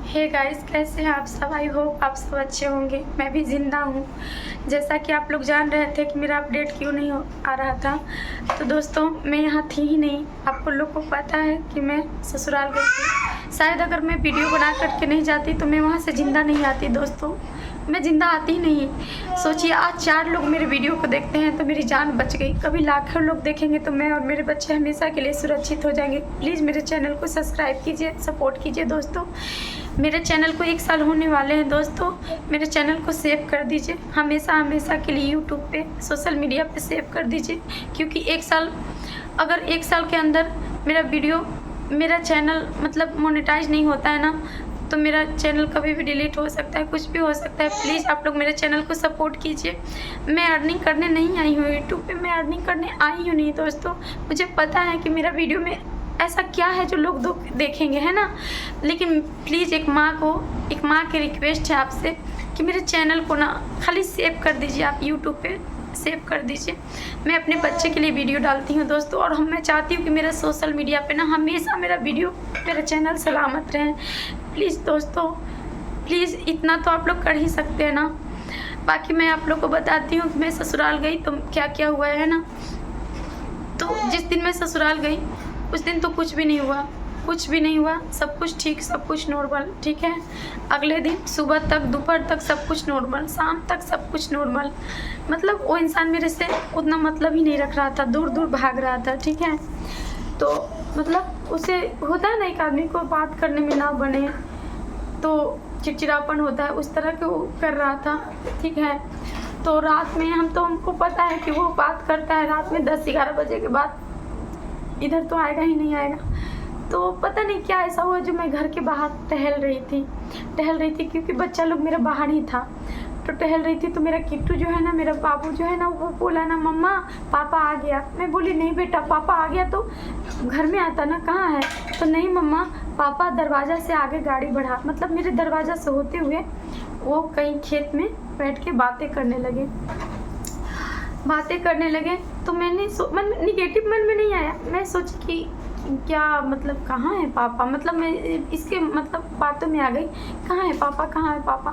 Hey guys, कैसे हैं आप सब। आई होप आप सब अच्छे होंगे। मैं भी ज़िंदा हूँ। जैसा कि आप लोग जान रहे थे कि मेरा अपडेट क्यों नहीं आ रहा था, तो दोस्तों मैं यहाँ थी ही नहीं। आप लोग को पता है कि मैं ससुराल गई थी। शायद अगर मैं वीडियो बना करके नहीं जाती तो मैं वहाँ से ज़िंदा नहीं आती। दोस्तों मैं ज़िंदा आती ही नहीं। सोचिए, आज 4 लोग मेरे वीडियो को देखते हैं तो मेरी जान बच गई। कभी लाखों लोग देखेंगे तो मैं और मेरे बच्चे हमेशा के लिए सुरक्षित हो जाएंगे। प्लीज़ मेरे चैनल को सब्सक्राइब कीजिए, सपोर्ट कीजिए। दोस्तों मेरे चैनल को 1 साल होने वाले हैं। दोस्तों मेरे चैनल को सेव कर दीजिए, हमेशा के लिए यूट्यूब पे, सोशल मीडिया पे सेव कर दीजिए। क्योंकि 1 साल, अगर 1 साल के अंदर मेरा चैनल मतलब मोनेटाइज नहीं होता है ना, तो मेरा चैनल कभी भी डिलीट हो सकता है, कुछ भी हो सकता है। प्लीज़ आप लोग मेरे चैनल को सपोर्ट कीजिए। मैं अर्निंग करने नहीं आई हूँ यूट्यूब पे, मैं अर्निंग करने आई हूँ नहीं। दोस्तों मुझे पता है कि मेरा वीडियो में ऐसा क्या है जो लोग देखेंगे, है ना। लेकिन प्लीज़ एक माँ की रिक्वेस्ट है आपसे कि मेरे चैनल को ना खाली सेव कर दीजिए। आप यूट्यूब पे सेव कर दीजिए। मैं अपने बच्चे के लिए वीडियो डालती हूँ दोस्तों, और मैं चाहती हूँ कि मेरा सोशल मीडिया पे ना हमेशा मेरा चैनल सलामत रहे। प्लीज़ दोस्तों, प्लीज़ इतना तो आप लोग कर ही सकते हैं ना। बाकी मैं आप लोग को बताती हूँ कि मैं ससुराल गई तो क्या क्या हुआ है ना। तो जिस दिन मैं ससुराल गई उस दिन तो कुछ भी नहीं हुआ, सब कुछ ठीक, सब कुछ नॉर्मल, ठीक है। अगले दिन सुबह तक, दोपहर तक सब कुछ नॉर्मल, शाम तक सब कुछ नॉर्मल। मतलब वो इंसान मेरे से उतना मतलब ही नहीं रख रहा था, दूर दूर भाग रहा था, ठीक है। तो मतलब उसे होता है ना, एक आदमी को बात करने में ना बने तो चिड़चिड़ापन होता है, उस तरह के वो कर रहा था, ठीक है। तो रात में हमको पता है कि वो बात करता है रात में 10-11 बजे के बाद, इधर तो आएगा ही नहीं आएगा। तो पता नहीं क्या ऐसा हुआ जो मैं घर के बाहर टहल रही थी क्योंकि बच्चा लोग मेरा बाहर ही था। तो टहल रही थी तो मेरा किट्टू जो है ना, मेरा बाबू जो है ना, वो बोला ना, मम्मा पापा आ गया। मैं बोली नहीं बेटा, पापा आ गया तो घर में आता ना, कहाँ है। तो नहीं मम्मा, पापा दरवाज़ा से आगे गाड़ी बढ़ा, मतलब मेरे दरवाज़ा से होते हुए वो कहीं खेत में बैठ के बातें करने लगे। तो मैंने निगेटिव मन में नहीं आया। मैं सोची कि क्या मतलब कहाँ है पापा, मतलब मैं इसके मतलब बातों में आ गई, कहाँ है पापा।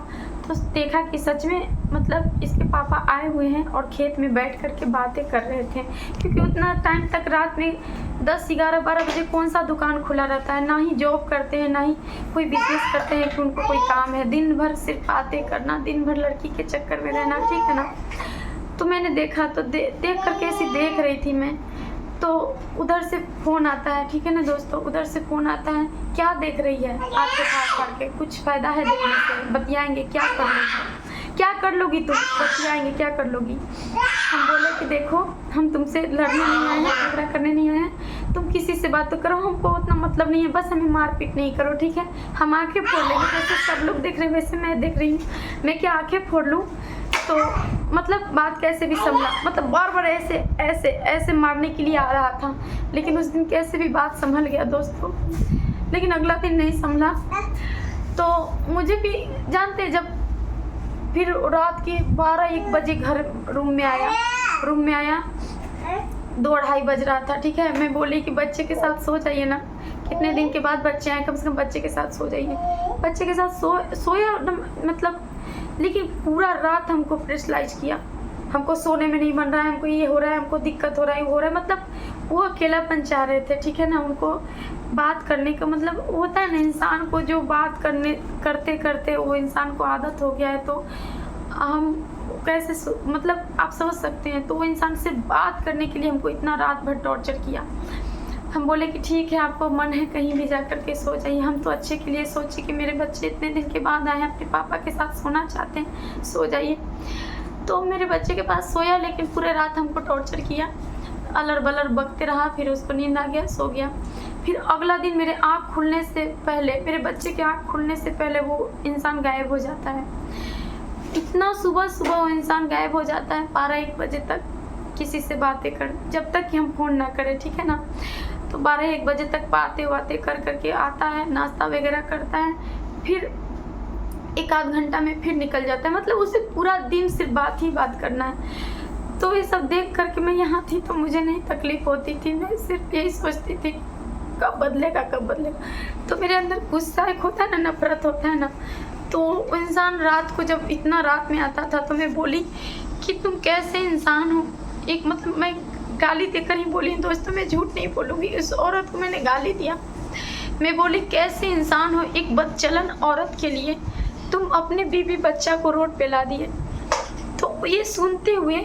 तो देखा कि सच में मतलब इसके पापा आए हुए हैं और खेत में बैठ कर के बातें कर रहे थे। क्योंकि उतना टाइम तक रात में 10-11-12 बजे कौन सा दुकान खुला रहता है, ना ही जॉब करते हैं, ना ही कोई बिजनेस करते हैं कि उनको कोई काम है। दिन भर सिर्फ बातें करना, दिन भर लड़की के चक्कर में रहना, ठीक है ना। तो मैंने देखा तो देख करके ऐसी देख रही थी मैं, तो उधर से फ़ोन आता है, ठीक है ना दोस्तों, उधर से फ़ोन आता है। क्या देख रही है आपके फाड़ के, कुछ फ़ायदा है देखने से, बतियाएंगे, क्या कर लोगी तुम, बतियाएंगे, क्या कर लोगी। हम बोले कि देखो, हम तुमसे लड़ने नहीं आए हैं, झगड़ा करने नहीं आए हैं, तुम किसी से बात तो करो, हमको उतना मतलब नहीं है, बस हमें मारपीट नहीं करो, ठीक है। हम आँखें फोड़ लेंगे, जैसे सब लोग देख रहे हैं वैसे मैं देख रही हूँ। मैं क्या आँखें फोड़ लूँ। तो मतलब बात कैसे भी संभला, मतलब बार ऐसे मारने के लिए आ रहा था, लेकिन उस दिन कैसे भी बात संभल गया दोस्तों। लेकिन अगला दिन नहीं संभला। तो मुझे भी जानते, जब फिर रात के 12-1 बजे रूम में आया 2-2:30 बज रहा था, ठीक है। मैं बोली कि बच्चे के साथ सो जाइए ना, कितने दिन के बाद बच्चे आए, कम से कम बच्चे के साथ सो जाइए। बच्चे के साथ सोया मतलब, लेकिन पूरा रात हमको प्रेशराइज किया। हमको सोने में नहीं बन रहा है, हमको ये हो रहा है, हमको दिक्कत हो रहा है, मतलब वो अकेलापन चाह रहे थे, ठीक है ना। उनको बात करने का मतलब होता है ना, इंसान को जो बात करते करते वो इंसान को आदत हो गया है, तो हम कैसे मतलब आप समझ सकते हैं। तो वो इंसान से बात करने के लिए हमको इतना रात भर टॉर्चर किया। हम बोले कि ठीक है, आपको मन है कहीं भी जा कर के सो जाइए। हम तो अच्छे के लिए सोचे कि मेरे बच्चे इतने दिन के बाद आए हैं, अपने पापा के साथ सोना चाहते हैं, सो जाइए। तो मेरे बच्चे के पास सोया, लेकिन पूरे रात हमको टॉर्चर किया, अलर बलर बकते रहा। फिर उसको नींद आ गया, सो गया। फिर अगला दिन मेरे आँख खुलने से पहले, मेरे बच्चे के आँख खुलने से पहले वो इंसान गायब हो जाता है। इतना सुबह वो इंसान गायब हो जाता है 12-1 बजे तक, किसी से बातें कर, जब तक कि हम फ़ोन ना करें, ठीक है ना। तो 12-1 बजे तक बातें कर करके आता है, नाश्ता वगैरह करता है, फिर 1-आध घंटा में फिर निकल जाता है। मतलब उसे पूरा दिन सिर्फ बात ही बात करना है। तो ये सब देख करके मैं यहाँ थी तो मुझे नहीं तकलीफ़ होती थी, मैं सिर्फ यही सोचती थी कब बदलेगा कब बदलेगा। तो मेरे अंदर गुस्सा एक होता है ना, नफरत होता है ना, तो वो इंसान रात को जब इतना रात में आता था तो मैं बोली कि तुम कैसे इंसान हो। एक मतलब मैं गाली देकर ही बोली दोस्तों, मैं झूठ नहीं बोलूँगी, उस औरत को मैंने गाली दिया। मैं बोली कैसे इंसान हो, एक बदचलन औरत के लिए तुम अपने बीवी बच्चा को रोड पे ला दिए। तो ये सुनते हुए,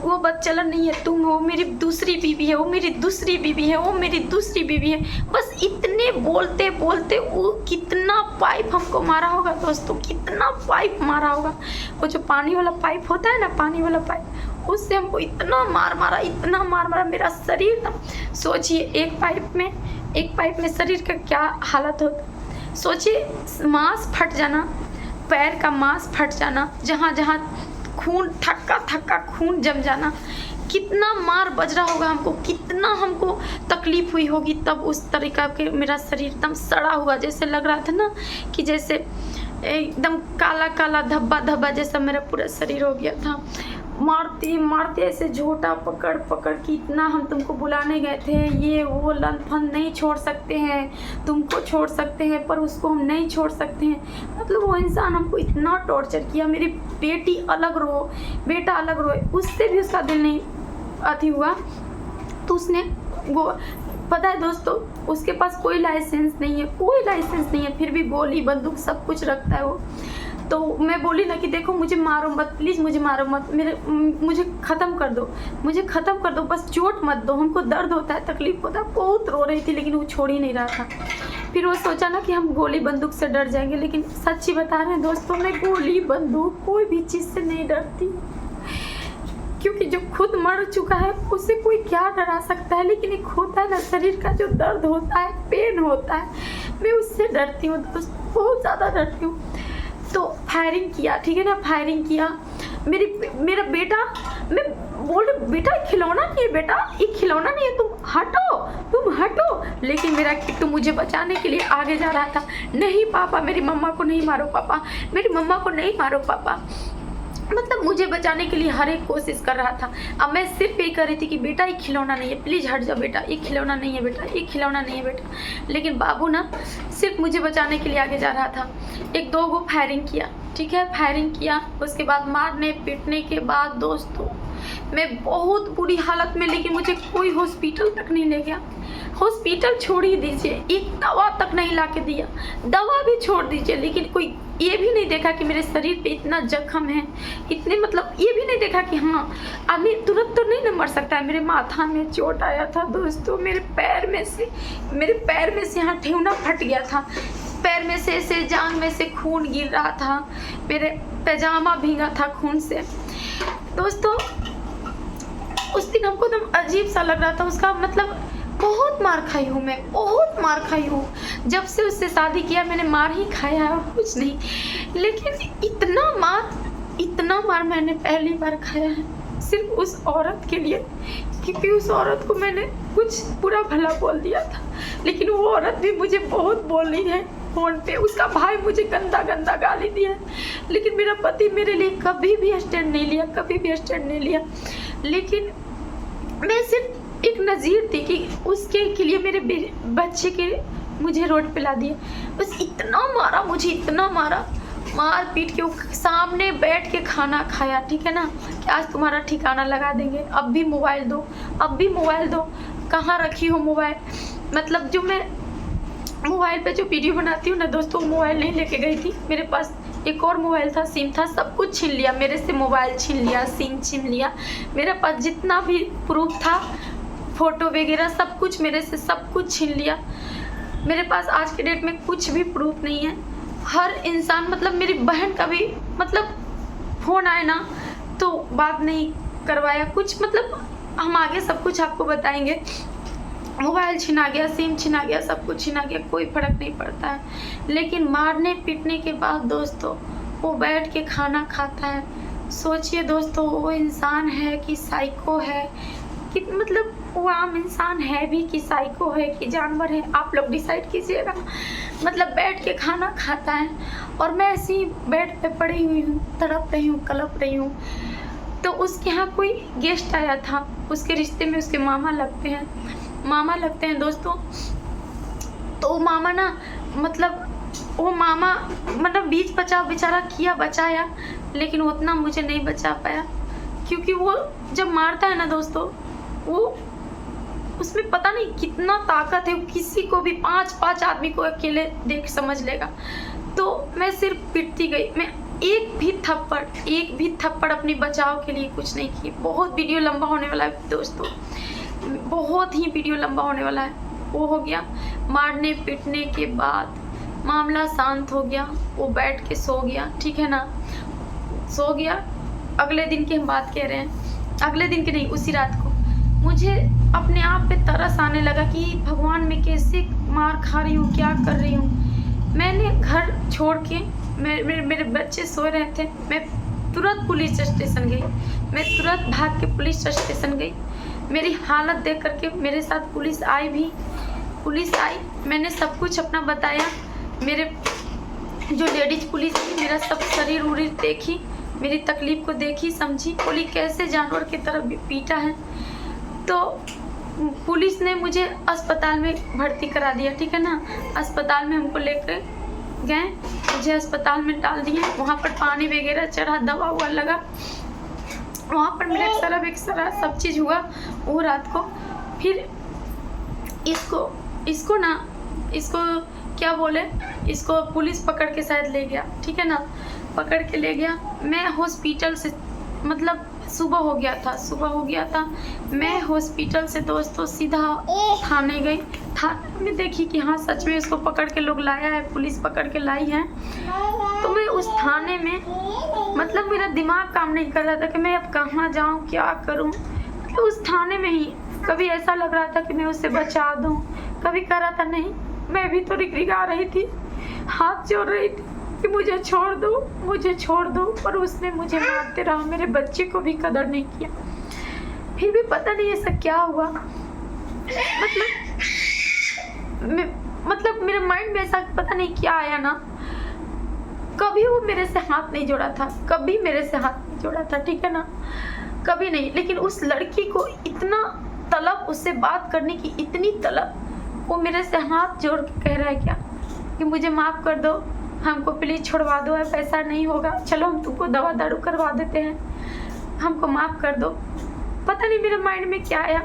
वो बदचलन नहीं है, तुम हो, मेरी दूसरी बीवी है, वो मेरी दूसरी बीवी है, वो मेरी दूसरी बीवी है, बस इतने बोलते बोलते वो कितना पाइप हमको मारा होगा दोस्तों, कितना पाइप मारा होगा। वो जो पानी वाला पाइप होता है ना, पानी वाला पाइप, उससे हमको इतना मार मारा, इतना मार मारा मेरा शरीर था। सोचिए एक पाइप में शरीर का क्या हालत होता। सोचिए मांस फट जाना, पैर का मांस फट जाना, जहाँ जहाँ खून थक्का खून जम जाना, कितना मार बज रहा होगा हमको, कितना हमको तकलीफ हुई होगी। तब उस तरीका के मेरा शरीर एकदम सड़ा हुआ, जैसे लग रहा था ना कि जैसे एकदम काला काला धब्बा धब्बा जैसा मेरा पूरा शरीर हो गया था। मारते मारते ऐसे झोटा पकड़ पकड़ के, इतना हम तुमको बुलाने गए थे, ये वो लंथन नहीं छोड़ सकते हैं, तुमको छोड़ सकते हैं पर उसको हम नहीं छोड़ सकते हैं। मतलब वो इंसान हमको इतना टॉर्चर किया। मेरी बेटी अलग रो, बेटा अलग रोए, उससे भी उसका दिल नहीं अति हुआ। तो उसने वो, पता है दोस्तों, उसके पास कोई लाइसेंस नहीं है, कोई लाइसेंस नहीं है, फिर भी गोली बंदूक सब कुछ रखता है वो। तो मैं बोली ना कि देखो मुझे मारो मत, प्लीज़ मुझे मारो मत, मुझे ख़त्म कर दो, मुझे ख़त्म कर दो, बस चोट मत दो, हमको दर्द होता है, तकलीफ होता है। बहुत रो रही थी लेकिन वो छोड़ ही नहीं रहा था। फिर वो सोचा ना कि हम गोली बंदूक से डर जाएंगे, लेकिन सच्ची बता रहे हैं दोस्तों, मैं गोली बंदूक कोई भी चीज़ से नहीं डरती, क्योंकि जो खुद मर चुका है उससे कोई क्या डरा सकता है। लेकिन एक होता है ना शरीर का जो दर्द होता है, पेन होता है, मैं उससे डरती हूँ दोस्त, बहुत ज़्यादा डरती हूँ। तो फायरिंग किया, ठीक है ना, फायरिंग किया। मेरा बेटा, मैं बोल रही बेटा खिलौना नहीं है, बेटा ये खिलौना नहीं है, तुम हटो। लेकिन मेरा किट्टू मुझे बचाने के लिए आगे जा रहा था। नहीं पापा, मेरी मम्मा को नहीं मारो पापा, मेरी मम्मा को नहीं मारो पापा। मतलब मुझे बचाने के लिए हर एक कोशिश कर रहा था। अब मैं सिर्फ ये कह रही थी कि बेटा ये खिलौना नहीं है, प्लीज़ हट जाओ बेटा, ये खिलौना नहीं है बेटा, ये खिलौना नहीं है बेटा। लेकिन बाबू ना सिर्फ मुझे बचाने के लिए आगे जा रहा था। एक दो गो फायरिंग किया, ठीक है, फायरिंग किया। उसके बाद मारने पीटने के बाद दोस्तों मैं बहुत बुरी हालत में, लेकिन मुझे कोई हॉस्पिटल तक नहीं ले गया। हॉस्पिटल छोड़ ही दीजिए, एक दवा तक नहीं ला के दिया, दवा भी छोड़ दीजिए, लेकिन कोई ये भी नहीं देखा कि मेरे शरीर पे इतना जख्म है, इतने मतलब ये भी नहीं देखा कि हाँ आदमी तुरंत तो नहीं न मर सकता है। मेरे माथा में चोट आया था दोस्तों, मेरे पैर में से यहाँ ठेवना फट गया था, पैर में से जांग में से खून गिर रहा था, मेरे पैजामा भीगा था खून से। दोस्तों उस दिन हमको एकदम अजीब सा लग रहा था। उसका मतलब बहुत मार खाई हूँ मैं, बहुत मार खाई हूँ। जब से उससे शादी किया मैंने मार ही खाया है और कुछ नहीं। लेकिन इतना मार मैंने पहली बार खाया है, सिर्फ उस औरत के लिए, क्योंकि उस औरत को मैंने कुछ बुरा भला बोल दिया था। लेकिन वो औरत भी मुझे बहुत बोल रही है फ़ोन पे, उसका भाई मुझे गंदा गंदा गाली दिया है, लेकिन मेरा पति मेरे लिए कभी भी स्टैंड नहीं लिया, कभी भी स्टैंड नहीं लिया। लेकिन मैं सिर्फ एक नज़ीर थी कि उसके के लिए मेरे बच्चे के मुझे रोड पे ला दिए। बस इतना मारा मुझे, इतना मारा, मार पीट के सामने बैठ के खाना खाया, ठीक है ना, कि आज तुम्हारा ठिकाना लगा देंगे, अब भी मोबाइल दो, अब भी मोबाइल दो। कहाँ रखी हो मोबाइल? मतलब जो मैं मोबाइल पे जो वीडियो बनाती हूँ ना दोस्तों, मोबाइल नहीं लेके गई थी, मेरे पास एक और मोबाइल था, सिम था, सब कुछ छीन लिया मेरे से, मोबाइल छीन लिया, सिम छीन लिया, मेरे पास जितना भी प्रूफ था, फ़ोटो वगैरह सब कुछ मेरे से सब कुछ छीन लिया। मेरे पास आज के डेट में कुछ भी प्रूफ नहीं है। हर इंसान, मतलब मेरी बहन का भी मतलब फ़ोन आए ना तो बात नहीं करवाया कुछ, मतलब हम आगे सब कुछ आपको बताएंगे। मोबाइल छिना गया, सिम छिना गया, सब कुछ छिना गया, कोई फ़र्क नहीं पड़ता है। लेकिन मारने पीटने के बाद दोस्तों वो बैठ के खाना खाता है। सोचिए दोस्तों, वो इंसान है कि साइको है, कि मतलब वो आम इंसान है भी कि साइको है कि जानवर है, आप लोग डिसाइड कीजिएगा। मतलब बैठ के खाना खाता है और मैं ऐसे ही बेड पे पड़ी हुई हूँ, तड़प रही हूँ, कलप रही हूँ। तो उसके यहाँ कोई गेस्ट आया था, उसके रिश्ते में उसके मामा लगते हैं दोस्तों। तो वो मामा ना मतलब वो मामा मतलब बीच बचाव बेचारा किया, बचाया, लेकिन उतना मुझे नहीं बचा पाया, क्योंकि वो जब मारता है ना दोस्तों, वो उसमें पता नहीं कितना ताकत है, किसी को भी 5 आदमी को अकेले देख समझ लेगा। तो मैं सिर्फ पिटती गई, मैं एक भी थप्पड़ अपनी बचाव के लिए कुछ नहीं की। बहुत वीडियो लंबा होने वाला है दोस्तों, बहुत ही वीडियो लंबा होने वाला है। वो हो गया, मारने पीटने के बाद मामला शांत हो गया, वो बैठ के सो गया, ठीक है ना, सो गया। अगले दिन की हम बात कह रहे हैं, अगले दिन की नहीं, उसी रात को मुझे अपने आप पे तरस आने लगा कि भगवान मैं कैसे मार खा रही हूँ, क्या कर रही हूँ। मैंने घर छोड़ के मेरे बच्चे सो रहे थे, मैं तुरंत पुलिस स्टेशन गई, मैं तुरंत भाग के पुलिस स्टेशन गई। मेरी हालत देख करके मेरे साथ पुलिस आई, मैंने सब कुछ अपना बताया। मेरे जो लेडीज पुलिस थी मेरा सब शरीर उरीर देखी, मेरी तकलीफ को देखी, समझी, बोली कैसे जानवर की तरह पीटा है। तो पुलिस ने मुझे अस्पताल में भर्ती करा दिया, ठीक है ना। अस्पताल में हमको लेकर गए, मुझे अस्पताल में डाल दिए। वहाँ पर पानी वगैरह चढ़ा, दवा हुआ लगा, वहाँ पर मेरा एक्सरा सब चीज़ हुआ वो रात को। फिर इसको क्या बोले, इसको पुलिस पकड़ के शायद ले गया, ठीक है ना, पकड़ के ले गया। मैं हॉस्पिटल से मतलब सुबह हो गया था, मैं हॉस्पिटल से दोस्तों सीधा थाने गई। थाने में देखी कि हाँ सच में इसको पकड़ के लोग लाया है, पुलिस पकड़ के लाई है। तो मैं उस थाने में मतलब मेरा दिमाग काम नहीं कर रहा था कि मैं अब कहाँ जाऊँ, क्या करूँ। तो उस थाने में ही कभी ऐसा लग रहा था कि मैं उसे बचा दूँ, कभी कह रहा था नहीं, मैं भी तो रिगरिगा रही थी, हाथ जोड़ रही थी कि मुझे छोड़ दो, पर उसने मुझे मारते रहा, मेरे बच्चे को भी कदर नहीं किया। फिर भी पता नहीं ऐसा क्या हुआ, मतलब मेरे माइंड में ऐसा पता नहीं क्या आया ना। कभी वो मेरे से हाथ नहीं जोड़ा था, ठीक है ना, कभी नहीं। लेकिन उस लड़की को इतना तलब, उससे बात करने की इतनी तलब, वो मेरे से हाथ जोड़ के कह रहा है क्या कि मुझे माफ़ कर दो, हमको प्लीज़ छोड़वा दो, पैसा नहीं होगा, चलो हम तुमको दवा दारू करवा देते हैं, हमको माफ़ कर दो। पता नहीं मेरे माइंड में क्या आया,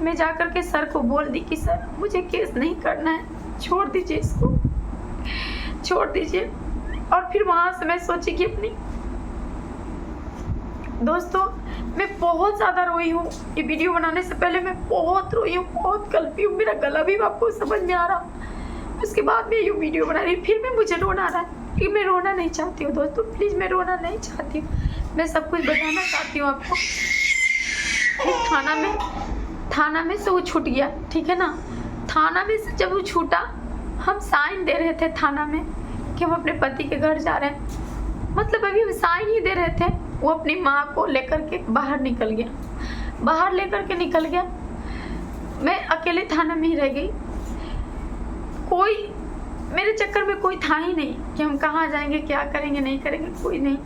मैं जा कर के सर को बोल दी कि सर मुझे केस नहीं करना है, छोड़ दीजिए इसको, छोड़ दीजिए। और फिर वहाँ से मैं सोची कि अपनी दोस्तों मैं बहुत ज़्यादा रोई हूँ, ये वीडियो बनाने से पहले मैं बहुत रोई हूँ, बहुत कल्पी हूँ, मेरा गला भी आपको समझ में आ रहा। उसके बाद मैं ये वीडियो बना रही, फिर भी मुझे रोना आ रहा है कि मैं रोना नहीं चाहती हूँ दोस्तों, प्लीज़ मैं रोना नहीं चाहती हूँ, मैं सब कुछ बताना चाहती हूँ आपको। थाना में से वो छूट गया, ठीक है ना। थाना में से जब वो छूटा, हम साइन दे रहे थे थाना में कि हम अपने पति के घर जा रहे हैं, मतलब अभी हम साइन ही दे रहे थे, वो अपनी माँ को लेकर के बाहर निकल गया। मैं अकेले थाना में ही रह गई, कोई मेरे चक्कर में कोई था ही नहीं कि हम कहाँ जाएंगे, क्या करेंगे, नहीं करेंगे, कोई नहीं।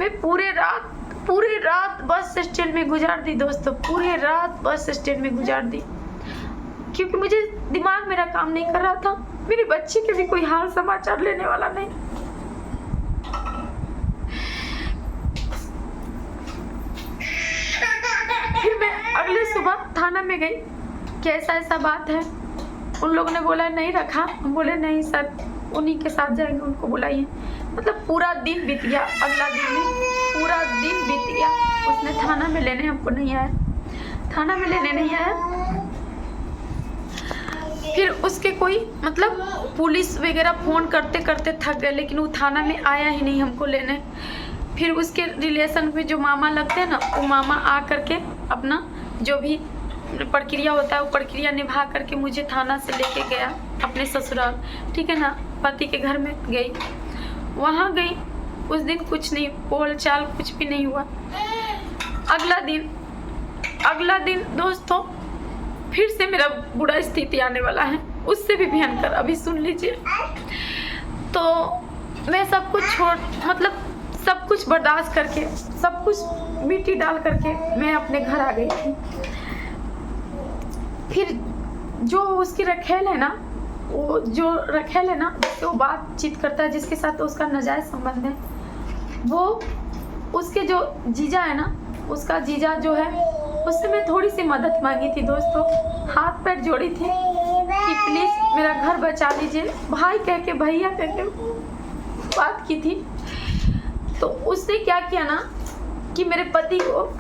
मैं पूरे रात बस स्टैंड में गुजार दी दोस्तों, पूरे रात बस स्टैंड में गुजार दी, क्योंकि मुझे दिमाग मेरा काम नहीं कर रहा था, मेरे बच्चे के भी कोई हाल समाचार लेने वाला नहीं। फिर मैं अगले सुबह थाना में गई कि ऐसा बात है, उन लोगों ने बोला नहीं रखा, हम बोले नहीं सर उन्हीं के साथ जाएंगे, उनको बुलाइए। मतलब पूरा दिन बीत गया, अगला दिन भी पूरा दिन बीत गया, उसने थाना में लेने हमको नहीं आया, थाना में लेने नहीं आया। फिर उसके कोई मतलब पुलिस वगैरह फ़ोन करते करते थक गए, लेकिन वो थाना में आया ही नहीं हमको लेने। फिर उसके रिलेशन में जो मामा लगते हैं ना, वो मामा आ करके अपना जो भी प्रक्रिया होता है वो प्रक्रिया निभा करके मुझे थाना से लेके गया अपने ससुराल, ठीक है ना। पति के घर में गई, वहाँ गई, उस दिन कुछ नहीं, बोल चाल कुछ भी नहीं हुआ। अगला दिन दोस्तों फिर से मेरा बुरा स्थिति आने वाला है, उससे भी भयंकर, अभी सुन लीजिए। तो मैं सब कुछ मतलब सब कुछ बर्दाश्त करके, सब कुछ मिट्टी डाल करके मैं अपने घर आ गई थी। फिर जो उसकी रखेल है ना, वो जो रखेल है ना, जिससे वो बातचीत करता है, जिसके साथ उसका नाजायज संबंध है, वो उसके जो जीजा है ना, उसका जीजा जो है, उससे मैं थोड़ी सी मदद मांगी थी दोस्तों, हाथ पैर जोड़ी थी कि प्लीज़ मेरा घर बचा लीजिए, भाई कह के, भैया कह के बात की थी। तो उसने क्या किया ना कि मेरे पति को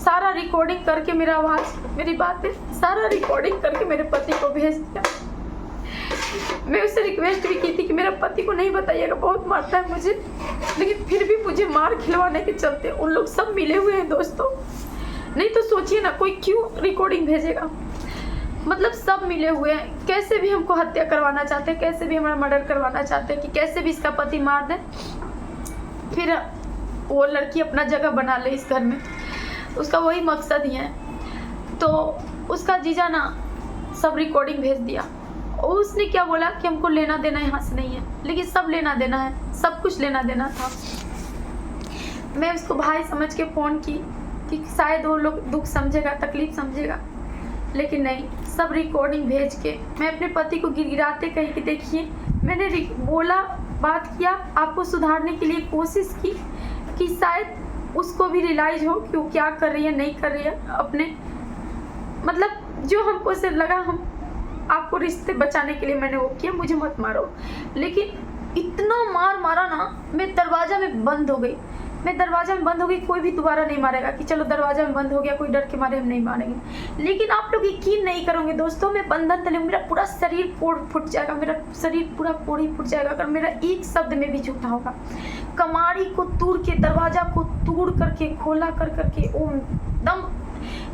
सारा रिकॉर्डिंग करके, मेरा आवाज़, मेरी बातें सारा रिकॉर्डिंग करके मेरे पति को भेज दिया। मैं उससे रिक्वेस्ट भी की थी कि मेरा पति को नहीं बताइएगा, बहुत मारता है मुझे, लेकिन फिर भी मुझे मार खिलवाने के चलते उन लोग सब मिले हुए हैं दोस्तों। नहीं तो सोचिए ना, कोई क्यों रिकॉर्डिंग भेजेगा, मतलब सब मिले हुए हैं, कैसे भी हमको हत्या करवाना चाहते हैं, कैसे भी हमारा मर्डर करवाना चाहते हैं, कि कैसे भी इसका पति मार दे, फिर वो लड़की अपना जगह बना ले इस घर में, उसका वही मकसद ही है। तो उसका जीजा ना सब रिकॉर्डिंग भेज दिया। और उसने क्या बोला कि हमको लेना देना यहाँ से नहीं है, लेकिन सब लेना देना है, सब कुछ लेना देना था। मैं उसको भाई समझ के फ़ोन की कि शायद वो लोग दुख समझेगा, तकलीफ समझेगा, लेकिन नहीं, सब रिकॉर्डिंग भेज के मैं अपने पति को गिड़गिड़ाते कही कि देखिए, मैंने बोला, बात किया, आपको सुधारने के लिए कोशिश की कि शायद उसको भी रियलाइज हो कि वो क्या कर रही है, नहीं कर रही है अपने, मतलब जो हमको से लगा, हम आपको रिश्ते बचाने के लिए मैंने वो किया, मुझे मत मारो। लेकिन इतना मार मारा ना, मैं दरवाज़ा में बंद हो गई, मैं दरवाज़ा में बंद हो गई। कोई भी दोबारा नहीं मारेगा कि चलो दरवाज़ा में बंद हो गया, कोई डर के मारे हम नहीं मारेंगे, लेकिन आप लोग यकीन नहीं करोगे दोस्तों, मैं बंधन तले, मेरा पूरा शरीर फूट जाएगा, मेरा शरीर पूरा पोड़ी फूट जाएगा अगर मेरा एक शब्द में भी झूठा होगा। कमारी को तोड़ के, दरवाज़ा को तोड़ करके, खोला कर करके, वो दम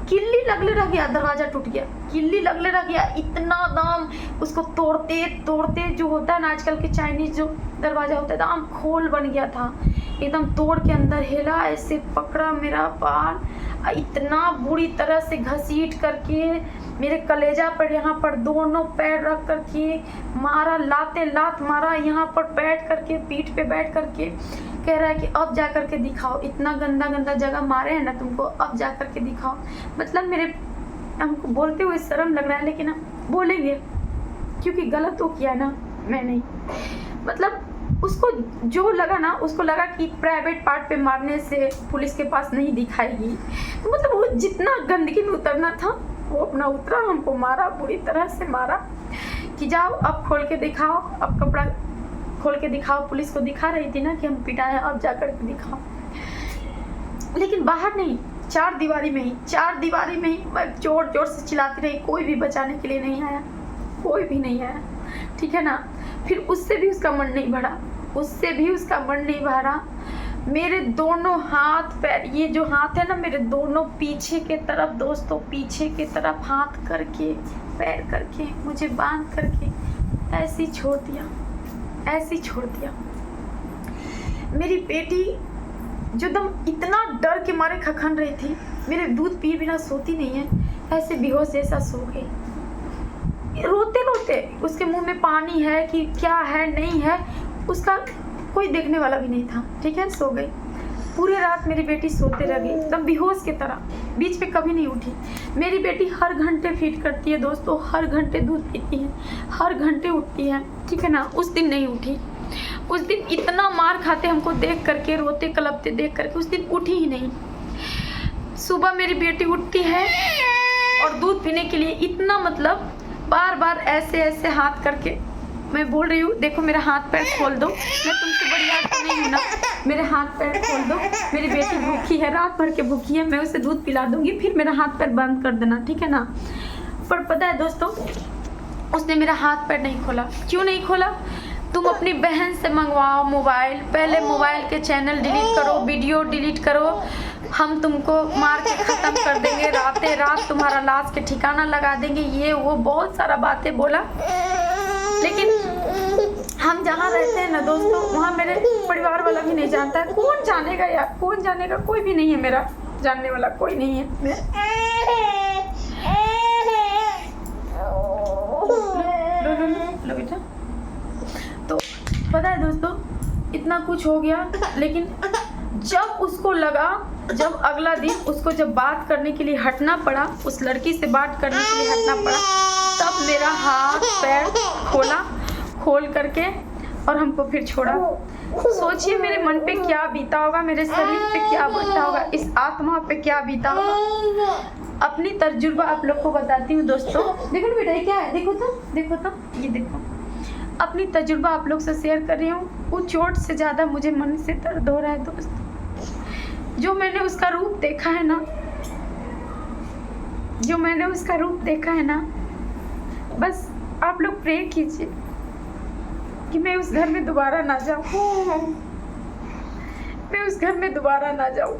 किल्ली लगले रह गया, दरवाज़ा टूट गया, किल्ली लगले रह गया, इतना दाम उसको तोड़ते तोड़ते, जो होता है ना आजकल के चाइनीज जो दरवाज़ा होता है, दाम खोल बन गया था, एकदम तोड़ के अंदर हिला, ऐसे पकड़ा मेरा बाल, इतना बुरी तरह से घसीट करके मेरे कलेजा पर, यहाँ पर दोनों पैर रख करके मारा, लाते लात मारा, यहाँ पर बैठ करके, पीठ पे बैठ करके, कह रहा है कि अब जा करके दिखाओ, इतना गंदा गंदा जगह मारे हैं ना तुमको, अब जा करके दिखाओ। मतलब मेरे, हमको बोलते हुए शर्म लग रहा है, लेकिन हम बोलेंगे क्योंकि गलत तो किया ना, मैं नहीं, मतलब उसको जो लगा ना, उसको लगा कि प्राइवेट पार्ट पे मारने से पुलिस के पास नहीं दिखाएगी, तो मतलब वो जितना गंदगी में उतरना था वो अपना उतरा, हमको मारा, बुरी तरह से मारा कि जाओ अब खोल के दिखाओ, अब कपड़ा खोल के दिखाओ। पुलिस को दिखा रही थी ना कि हम पिटाए, अब जा कर के दिखाओ, लेकिन बाहर नहीं, चार दीवारी में ही मैं जोर जोर से चिल्लाती रही, कोई भी बचाने के लिए नहीं आया, कोई भी नहीं आया, ठीक है ना। फिर उससे भी उसका मन नहीं भरा, मेरे दोनों हाथ पैर, ये जो हाथ है ना मेरे दोनों पीछे के तरफ दोस्तों, पीछे के तरफ हाथ करके, पैर करके, मुझे बांध करके ऐसे ही छोड़ दिया। मेरी बेटी जो दम इतना डर के मारे खखन रही थी, मेरे दूध पिए बिना सोती नहीं है, ऐसे बेहोश जैसा सो गई, रोते रोते, उसके मुंह में पानी है कि क्या है नहीं है, उसका कोई देखने वाला भी नहीं था, ठीक है, सो गई। पूरे रात मेरी बेटी सोते रह गई एकदम बेहोश की तरह, बीच में कभी नहीं उठी। मेरी बेटी हर घंटे फीड करती है दोस्तों, हर घंटे दूध पीती है, हर घंटे उठती है, ठीक है ना। उस दिन नहीं उठी, उस दिन इतना मार खाते हमको देख करके, रोते कलपते देख करके, उस दिन उठी ही नहीं। सुबह मेरी बेटी उठती है और दूध पीने के लिए इतना, मतलब बार बार ऐसे हाथ करके, मैं बोल रही हूँ देखो मेरा हाथ पैर खोल दो, मैं तुमसे बड़ी याद नहीं हूँ ना, मेरे हाथ पैर खोल दो, मेरी बेटी भूखी है, रात भर के भूखी है, मैं उसे दूध पिला दूंगी, फिर मेरा हाथ पैर बंद कर देना, ठीक है ना। पर पता है दोस्तों, उसने मेरा हाथ पैर नहीं खोला। क्यों नहीं खोला? तुम अपनी बहन से मंगवाओ मोबाइल, पहले मोबाइल के चैनल डिलीट करो, वीडियो डिलीट करो, हम तुमको मार के ख़त्म कर देंगे, रातें रात तुम्हारा लाश के ठिकाना लगा देंगे, ये वो बहुत सारा बातें बोला। लेकिन हम जहाँ रहते हैं ना दोस्तों, वहाँ मेरे परिवार वाला भी नहीं जानता है। कौन जानेगा यार, कौन जानेगा? कोई भी नहीं है मेरा जानने वाला, कोई नहीं है। लो बेटा। तो पता है दोस्तों, इतना कुछ हो गया, लेकिन जब उसको लगा, जब अगला दिन उसको जब बात करने के लिए हटना पड़ा, उस लड़की से बात करने के लिए हटना पड़ा, तब मेरा हाथ पैर खोल करके और हमको फिर छोड़ा। सोचिए मेरे मन पे क्या बीता होगा, मेरे शरीर पे क्या बीता होगा, इस आत्मा पे क्या बीता होगा। अपनी तजुर्बा आप लोग को बताती हूँ दोस्तों। देखो ना बेटा, ये क्या है, देखो तो ये देखो, अपनी तजुर्बा आप लोग से शेयर कर रही हूँ। वो चोट से ज़्यादा मुझे मन से दर्द हो रहा है दोस्तों। जो मैंने उसका रूप देखा है ना, बस आप लोग प्रे कीजिए कि मैं उस घर में दोबारा ना जाऊँ,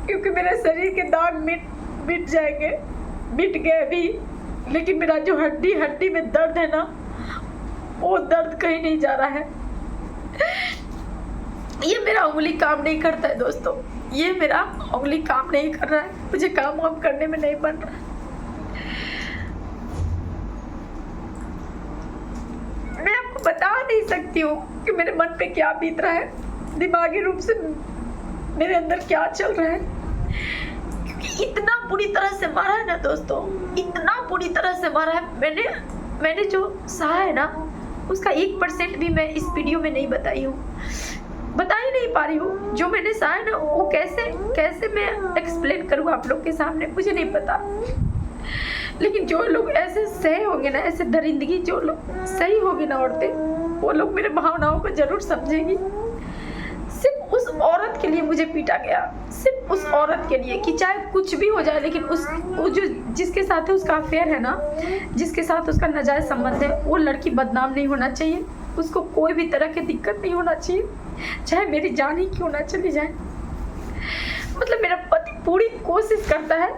क्योंकि मेरे शरीर के दाग मिट गए भी, लेकिन मेरा जो हड्डी में दर्द है ना, वो दर्द कहीं नहीं जा रहा है। ये मेरा उंगली काम नहीं करता है दोस्तों, ये मेरा उंगली काम नहीं कर रहा है, मुझे काम वाम करने में नहीं बन रहा। मैं आपको बता नहीं सकती हूँ कि मेरे मन पे क्या बीत रहा है, दिमागी रूप से मेरे अंदर क्या चल रहा है, क्योंकि इतना बुरी तरह से मारा है ना दोस्तों, इतना बुरी तरह से मारा है। मैंने जो सहा है ना, उसका 1% भी मैं इस वीडियो में नहीं बता ही नहीं पा रही हूँ। जो मैंने सहा है ना, वो कैसे मैं एक्सप्लेन करूँ आप लोग के सामने, मुझे नहीं पता। लेकिन जो लोग ऐसे सहे होंगे ना, ऐसे दरिंदगी जो लोग सही होगी ना औरतें, वो लोग मेरे भावनाओं को जरूर समझेंगी। सिर्फ उस औरत के लिए मुझे पीटा गया, सिर्फ उस औरत के लिए, कि चाहे कुछ भी हो जाए, लेकिन वो जो जिसके साथ है उसका अफेयर है ना, जिसके साथ उसका नाजायज संबंध है, वो लड़की बदनाम नहीं होना चाहिए, उसको कोई भी तरह की दिक्कत नहीं होना चाहिए, चाहे मेरी जान ही क्यों ना चली जाए। मतलब मेरा पति पूरी कोशिश करता है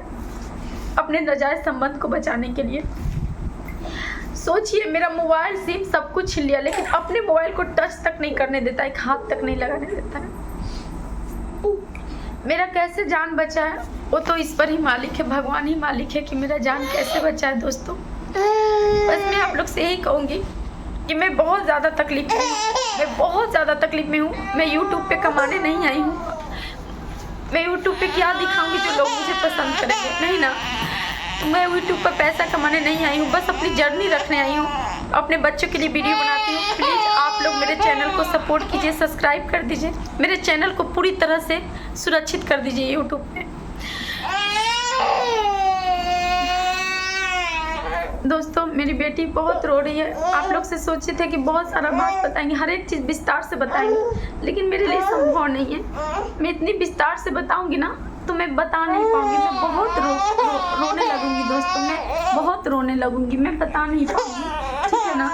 अपने नाजायज संबंध को बचाने के लिए। सोचिए, मेरा मोबाइल सिम सब कुछ छीन लिया, लेकिन अपने मोबाइल को टच तक नहीं करने देता, एक हाथ तक नहीं लगाने देता है। मेरा कैसे जान बचा है वो तो ईश्वर ही मालिक है, भगवान ही मालिक है कि मेरा जान कैसे बचा है दोस्तों। बस मैं आप लोग से यही कहूँगी कि मैं बहुत ज़्यादा तकलीफ में हूँ। मैं यूट्यूब पे कमाने नहीं आई हूँ। मैं यूट्यूब पे क्या दिखाऊंगी जो लोग मुझे पसंद करेंगे, नहीं ना। मैं यूट्यूब पर पैसा कमाने नहीं आई हूँ, बस अपनी जर्नी रखने आई हूँ। अपने बच्चों के लिए वीडियो बनाती हूँ। प्लीज़ आप लोग मेरे चैनल को सपोर्ट कीजिए, सब्सक्राइब कर दीजिए, मेरे चैनल को पूरी तरह से सुरक्षित कर दीजिए यूट्यूब पे। दोस्तों, मेरी बेटी बहुत रो रही है। आप लोग से सोचे थे कि बहुत सारा बात बताएंगे, हर एक चीज़ विस्तार से बताएंगे, लेकिन मेरे लिए संभव नहीं है। मैं इतनी विस्तार से बताऊंगी ना तो मैं बता नहीं पाऊंगी। मैं बहुत रोने लगूंगी दोस्तों, मैं बहुत रोने लगूंगी, मैं बता नहीं पाऊंगी, ठीक है ना।